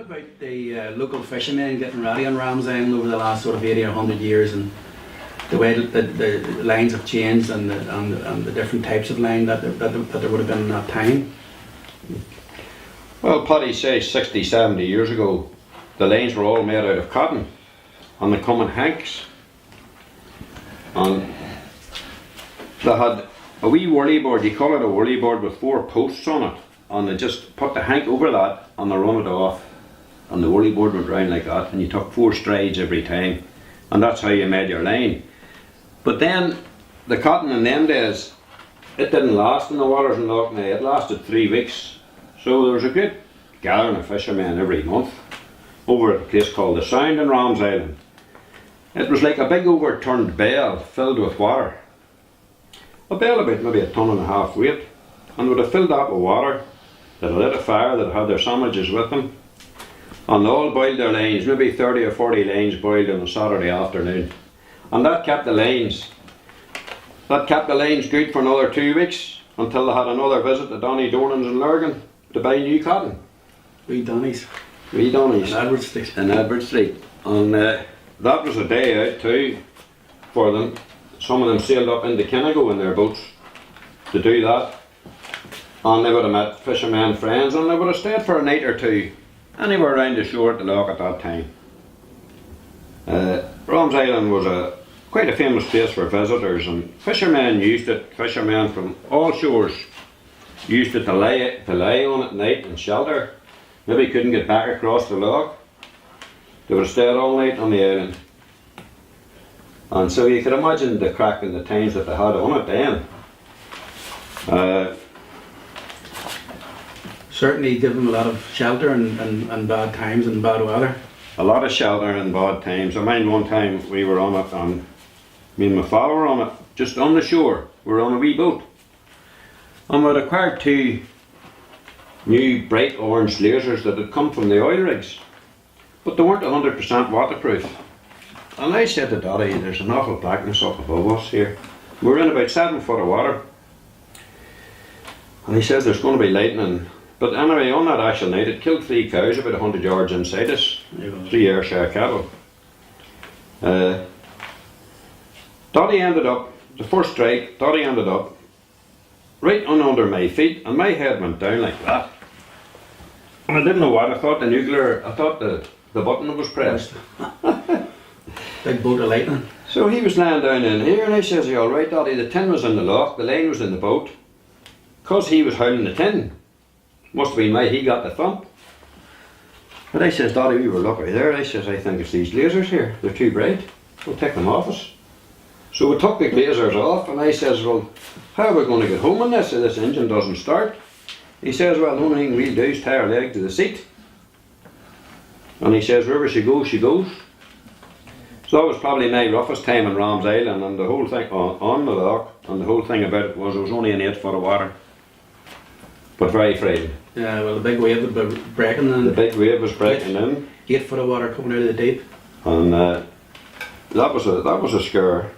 about the local fishermen getting ready on Ram's Island over the last sort of 80 or 100 years, and the way that the lines have changed, and the different types of line that there would have been in that time? Well, Paddy says 60, 70 years ago, the lines were all made out of cotton, and they come in hanks. And they had a wee whirly board, you call it a whirly board, with 4 posts on it, and they just put the hank over that and they run it off, and the whirly board went round like that, and you took 4 strides every time, and that's how you made your line. But then the cotton in them days, it didn't last in the waters in Lough Neagh. It lasted 3 weeks, so there was a good gathering of fishermen every month over at a place called the Sound in Ram's Island. It was like a big overturned bale filled with water. A bale about maybe 1.5 tons weight, and would have filled that with water. They'd lit a fire, they'd had their sandwiches with them, and they all boiled their lines, maybe 30 or 40 lines boiled on a Saturday afternoon. And that kept the lines good for another 2 weeks, until they had another visit to Donny Dornan's in Lurgan to buy new cotton. Wee Donnies. Wee Donnies. In Edward Street. In Edward Street. And that was a day out too for them. Some of them sailed up into Kinnigo in their boats to do that. And they would have met fishermen friends, and they would have stayed for a night or two anywhere around the shore at the loch at that time. Ram's Island was quite a famous place for visitors, and fishermen used it. Fishermen from all shores used it to lie on at night and shelter. Maybe couldn't get back across the loch. They would have stayed all night on the island. And so you could imagine the crack and the times that they had on it then. Certainly give them a lot of shelter and bad times and bad weather. A lot of shelter and bad times. I mind one time we were on it, and me and my father were on it, just on the shore. We were on a wee boat. And we'd acquired 2 new bright orange lasers that had come from the oil rigs, but they weren't 100% waterproof. And I said to Daddy, there's an awful blackness up above us here. We're in about 7 foot of water. And he says there's going to be lightning. But anyway, on that actual night, it killed 3 cows about 100 yards inside us. 3 Ayrshire cattle. Daddy ended up, the first strike, Daddy ended up right under my feet, and my head went down like that. And I didn't know what, I thought the button was pressed. Big bolt of lightning. So he was lying down in here, and I says, "Are you alright, Daddy? The tin was in the loch, the line was in the boat." Because he was howling the tin. Must have been why he got the thump. But I says, "Daddy, we were lucky there." I says, "I think it's these lasers here. They're too bright. We'll take them off us." So we took the lasers off, and I says, "Well, how are we going to get home on this if this engine doesn't start?" He says, "Well, the only thing we'll do is tie our leg to the seat." And he says, "Wherever she goes, she goes." So that was probably my roughest time in Ram's Island, and the whole thing on the loch, and the whole thing about it was only an 8 foot of water. But very frightening. Yeah, well, the big wave would be breaking, and the big wave was breaking in. 8 foot of water coming out of the deep. And that was a scare.